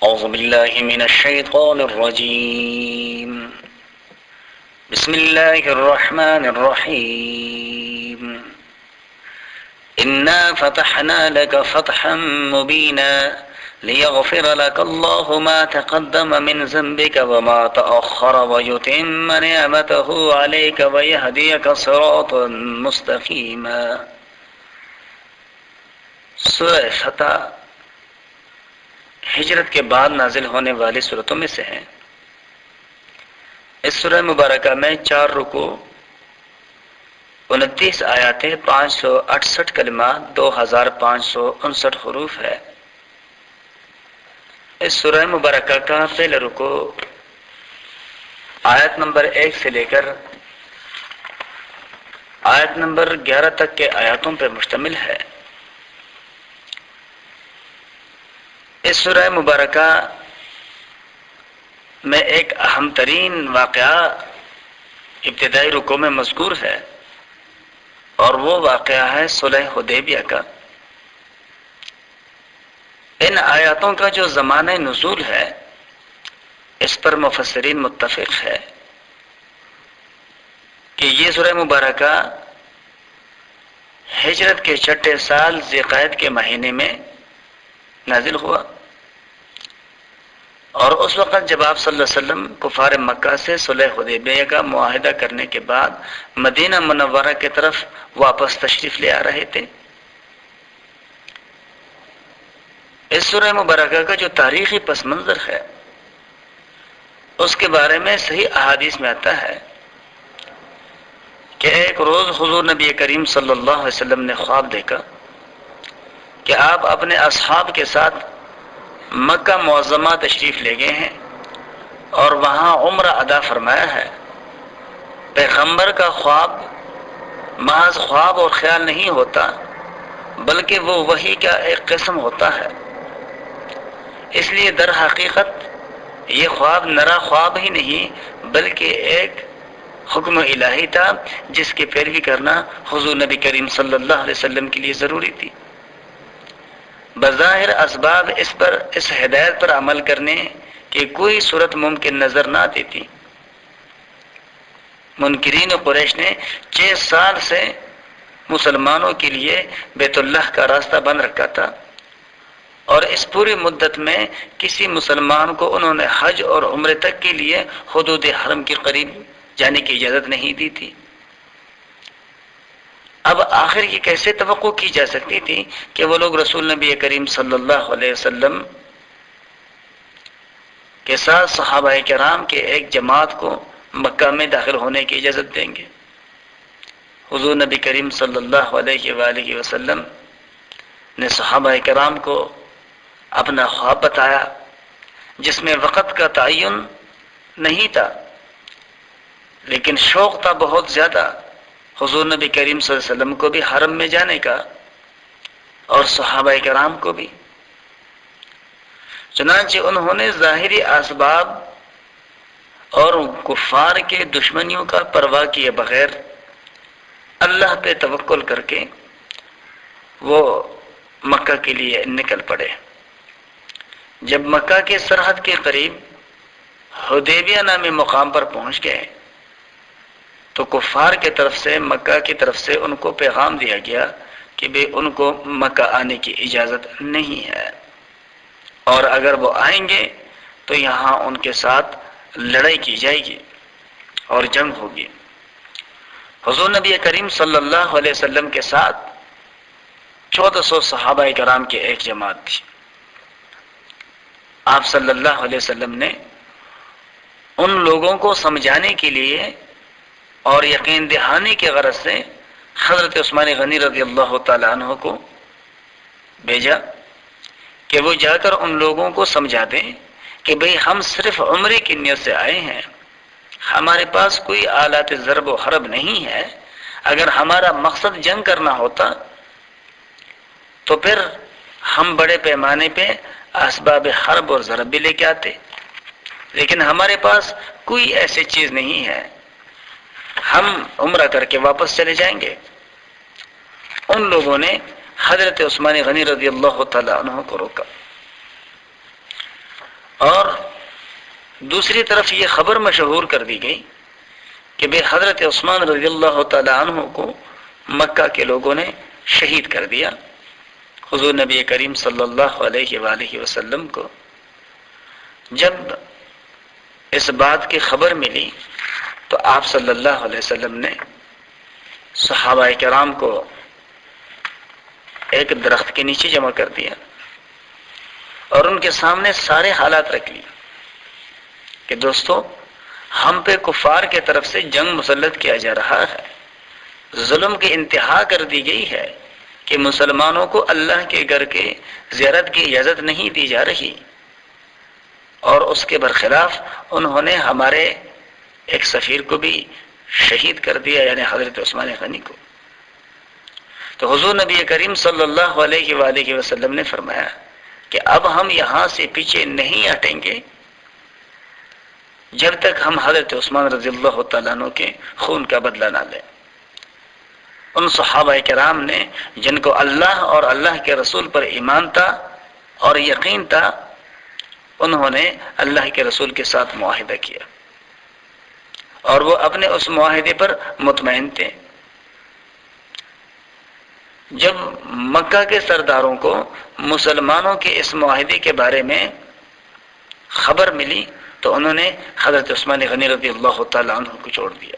أعوذ بالله من الشيطان الرجيم. بسم الله الرحمن الرحيم. إنا فتحنا لك فتحا مبينا ليغفر لك الله ما تقدم من ذنبك وما تأخر ويتم نعمته عليك ويهديك صراطا مستقيما. سورہ فتح ہجرت کے بعد نازل ہونے والی سورتوں میں سے ہیں۔ اس سورہ مبارکہ میں 4 رکوع، 29 آیاتیں، 568 کلمات، 2559 حروف ہے۔ اس سورہ مبارکہ کا پہلا رکوع آیت نمبر 1 سے لے کر آیت نمبر 11 تک کے آیاتوں پر مشتمل ہے۔ اس سورہ مبارکہ میں ایک اہم ترین واقعہ ابتدائی رکوع میں مذکور ہے، اور وہ واقعہ ہے صلح حدیبیہ کا۔ ان آیاتوں کا جو زمانہ نزول ہے اس پر مفسرین متفق ہے کہ یہ سورہ مبارکہ ہجرت کے 6 سال ذی القعدہ کے مہینے میں نازل ہوا، اور اس وقت جب آپ صلی اللہ علیہ وسلم کفار مکہ سے صلح حدیبیہ کا معاہدہ کرنے کے بعد مدینہ منورہ کی طرف واپس تشریف لے آ رہے تھے۔ اس سورہ مبارکہ کا جو تاریخی پس منظر ہے اس کے بارے میں صحیح احادیث میں آتا ہے کہ ایک روز حضور نبی کریم صلی اللہ علیہ وسلم نے خواب دیکھا کہ آپ اپنے اصحاب کے ساتھ مکہ معظمہ تشریف لے گئے ہیں اور وہاں عمرہ ادا فرمایا ہے۔ پیغمبر کا خواب محض خواب اور خیال نہیں ہوتا، بلکہ وہ وحی کا ایک قسم ہوتا ہے۔ اس لیے در حقیقت یہ خواب نرا خواب ہی نہیں بلکہ ایک حکم الہی تھا، جس کی پیروی کرنا حضور نبی کریم صلی اللہ علیہ وسلم کے لیے ضروری تھی۔ بظاہر اسباب اس ہدایت پر عمل کرنے کی کوئی صورت ممکن نظر نہ آتی تھی۔ منکرین قریش نے 6 سال سے مسلمانوں کے لیے بیت اللہ کا راستہ بند رکھا تھا، اور اس پوری مدت میں کسی مسلمان کو انہوں نے حج اور عمرے تک کے لیے حدود حرم کے قریب جانے کی اجازت نہیں دی تھی۔ اب آخر یہ کیسے توقع کی جا سکتی تھی کہ وہ لوگ رسول نبی کریم صلی اللہ علیہ وسلم کے ساتھ صحابہ کرام کے ایک جماعت کو مکہ میں داخل ہونے کی اجازت دیں گے؟ حضور نبی کریم صلی اللہ علیہ وآلہ وسلم نے صحابہ کرام کو اپنا خواب بتایا، جس میں وقت کا تعین نہیں تھا، لیکن شوق تھا بہت زیادہ حضور نبی کریم صلی اللہ علیہ وسلم کو بھی حرم میں جانے کا، اور صحابہ کرام کو بھی۔ چنانچہ انہوں نے ظاہری اسباب اور کفار کے دشمنیوں کا پرواہ کیے بغیر اللہ پہ توکل کر کے وہ مکہ کے لیے نکل پڑے۔ جب مکہ کے سرحد کے قریب حدیبیہ نامی مقام پر پہنچ گئے تو کفار کی طرف سے مکہ کی طرف سے ان کو پیغام دیا گیا کہ ان کو مکہ آنے کی اجازت نہیں ہے، اور اگر وہ آئیں گے تو یہاں ان کے ساتھ لڑائی کی جائے گی اور جنگ ہوگی۔ حضور نبی کریم صلی اللہ علیہ وسلم کے ساتھ 1400 صحابہ کرام کی ایک جماعت تھی۔ آپ صلی اللہ علیہ وسلم نے ان لوگوں کو سمجھانے کے لیے اور یقین دہانی کے غرض سے حضرت عثمان غنی رضی اللہ تعالیٰ عنہ کو بھیجا کہ وہ جا کر ان لوگوں کو سمجھا دیں کہ بھئی ہم صرف عمرے کی نیت سے آئے ہیں، ہمارے پاس کوئی آلات ضرب و حرب نہیں ہے۔ اگر ہمارا مقصد جنگ کرنا ہوتا تو پھر ہم بڑے پیمانے پہ اسباب حرب اور ضرب بھی لے کے آتے، لیکن ہمارے پاس کوئی ایسی چیز نہیں ہے، ہم عمرہ کر کے واپس چلے جائیں گے۔ ان لوگوں نے حضرت عثمان غنی رضی اللہ تعالیٰ عنہ کو روکا۔ اور دوسری طرف یہ خبر مشہور کر دی گئی کہ بے حضرت عثمان رضی اللہ تعالی عنہ کو مکہ کے لوگوں نے شہید کر دیا۔ حضور نبی کریم صلی اللہ علیہ وآلہ وسلم کو جب اس بات کی خبر ملی تو آپ صلی اللہ علیہ وسلم نے صحابہ کرام کو ایک درخت کے نیچے جمع کر دیا اور ان کے سامنے سارے حالات رکھ لی کہ دوستو، ہم پہ کفار کے طرف سے جنگ مسلط کیا جا رہا ہے، ظلم کی انتہا کر دی گئی ہے کہ مسلمانوں کو اللہ کے گھر کے زیارت کی اجازت نہیں دی جا رہی، اور اس کے برخلاف انہوں نے ہمارے ایک سفیر کو بھی شہید کر دیا، یعنی حضرت عثمان غنی کو۔ تو حضور نبی کریم صلی اللہ علیہ وآلہ وسلم نے فرمایا کہ اب ہم یہاں سے پیچھے نہیں ہٹیں گے جب تک ہم حضرت عثمان رضی اللہ تعالیٰ عنہ کے خون کا بدلہ نہ لیں۔ ان صحابہ کرام نے جن کو اللہ اور اللہ کے رسول پر ایمان تھا اور یقین تھا، انہوں نے اللہ کے رسول کے ساتھ معاہدہ کیا اور وہ اپنے اس معاہدے پر مطمئن تھے۔ جب مکہ کے سرداروں کو مسلمانوں کے اس معاہدے کے بارے میں خبر ملی تو انہوں نے حضرت عثمان غنی رضی اللہ تعالیٰ عنہ کو چھوڑ دیا،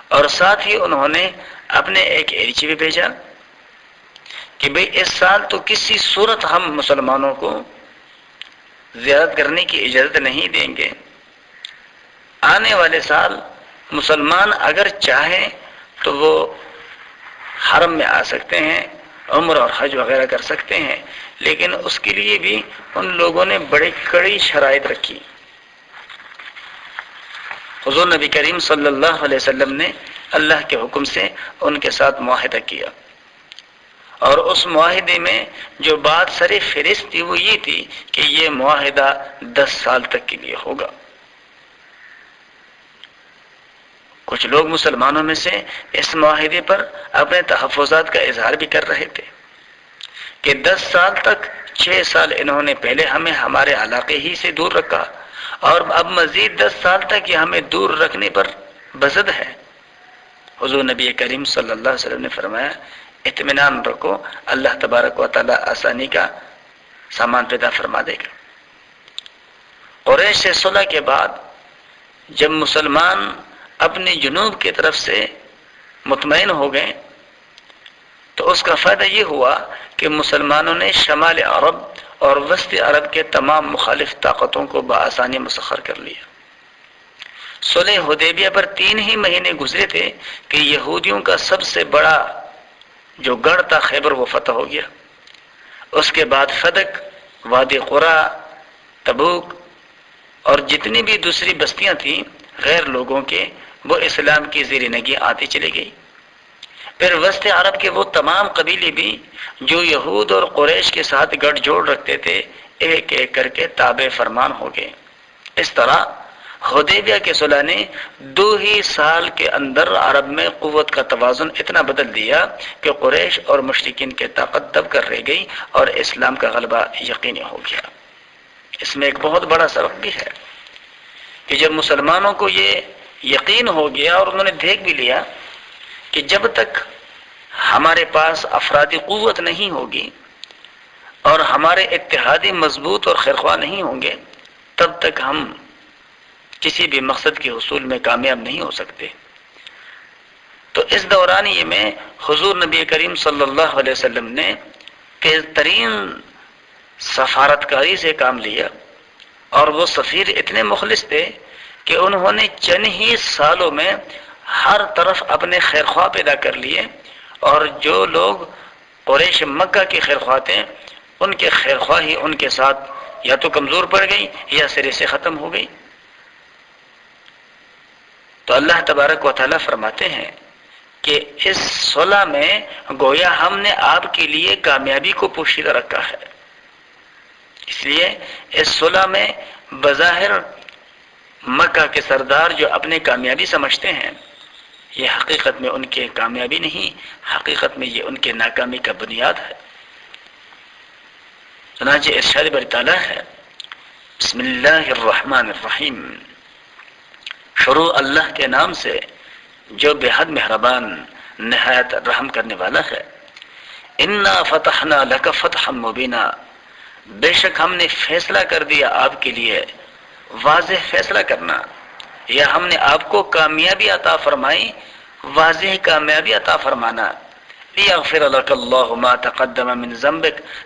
اور ساتھ ہی انہوں نے اپنے ایک ایرچی بھی بھیجا کہ بھئی اس سال تو کسی صورت ہم مسلمانوں کو زیارت کرنے کی اجازت نہیں دیں گے، آنے والے سال مسلمان اگر چاہیں تو وہ حرم میں آ سکتے ہیں، عمرہ اور حج وغیرہ کر سکتے ہیں، لیکن اس کے لیے بھی ان لوگوں نے بڑی کڑی شرائط رکھی۔ حضور نبی کریم صلی اللہ علیہ وسلم نے اللہ کے حکم سے ان کے ساتھ معاہدہ کیا، اور اس معاہدے میں جو بات سر فہرست تھی وہ یہ تھی کہ یہ معاہدہ 10 سال تک کے لیے ہوگا۔ کچھ لوگ مسلمانوں میں سے اس معاہدے پر اپنے تحفظات کا اظہار بھی کر رہے تھے کہ 10 سال تک 6 سال انہوں نے پہلے ہمیں ہمارے علاقے ہی سے دور رکھا، اور اب مزید 10 سال تک یہ ہمیں دور رکھنے پر بضد ہے۔ حضور نبی کریم صلی اللہ علیہ وسلم نے فرمایا اطمینان رکھو، اللہ تبارک و تعالی آسانی کا سامان پیدا فرما دے گا۔ قریش سے صلح کے بعد جب مسلمان اپنے جنوب کی طرف سے مطمئن ہو گئے تو اس کا فائدہ یہ ہوا کہ مسلمانوں نے شمال عرب اور وسط عرب کے تمام مخالف طاقتوں کو بآسانی مسخر کر لیا۔ صلح حدیبیہ پر 3 ہی مہینے گزرے تھے کہ یہودیوں کا سب سے بڑا جو گڑھ تھا خیبر وہ فتح ہو گیا۔ اس کے بعد فدق، وادی قرا، تبوک اور جتنی بھی دوسری بستیاں تھیں غیر لوگوں کے، وہ اسلام کی زیر نگی آتی چلی گئی۔ پھر وسط عرب کے وہ تمام قبیلے بھی جو یہود اور قریش کے ساتھ گٹھ جوڑ رکھتے تھے ایک ایک کر کے تابع فرمان ہو گئے۔ اس طرح حدیبیہ کے صلح نے 2 ہی سال کے اندر عرب میں قوت کا توازن اتنا بدل دیا کہ قریش اور مشرکین کی طاقت دب کر رہ گئی اور اسلام کا غلبہ یقینی ہو گیا۔ اس میں ایک بہت بڑا سبق بھی ہے کہ جب مسلمانوں کو یہ یقین ہو گیا اور انہوں نے دیکھ بھی لیا کہ جب تک ہمارے پاس افرادی قوت نہیں ہوگی اور ہمارے اتحادی مضبوط اور خیرخواہ نہیں ہوں گے تب تک ہم کسی بھی مقصد کے حصول میں کامیاب نہیں ہو سکتے۔ تو اس دورانیے میں حضور نبی کریم صلی اللہ علیہ وسلم نے تیز ترین سفارتکاری سے کام لیا، اور وہ سفیر اتنے مخلص تھے کہ انہوں نے چند ہی سالوں میں ہر طرف اپنے خیرخواہ پیدا کر لیے، اور جو لوگ قریش مکہ کے خیرخواہ تھے ان کے خیرخواہی ان کے ساتھ یا تو کمزور پڑ گئی یا سرے سے ختم ہو گئی۔ تو اللہ تبارک و تعالیٰ فرماتے ہیں کہ اس صلح میں گویا ہم نے آپ کے لیے کامیابی کو پوشیدہ رکھا ہے۔ اس لیے اس صلح میں بظاہر مکہ کے سردار جو اپنے کامیابی سمجھتے ہیں، یہ حقیقت میں ان کی کامیابی نہیں، حقیقت میں یہ ان کے ناکامی کا بنیاد ہے۔ چنانچہ ارشاد باری تعالیٰ ہے بسم اللہ الرحمن الرحیم، شروع اللہ کے نام سے جو بے حد مہربان نہایت رحم کرنے والا ہے۔ انا فتحنا لک فتحا مبینا، بے شک ہم نے فیصلہ کر دیا آپ کے لیے، واضح فیصلہ کرنا، یا ہم نے آپ کو کامیابی عطا فرمائی، واضح کامیابی عطا فرمانا۔ لیغفر لک اللہ ما تقدم من ذنبک،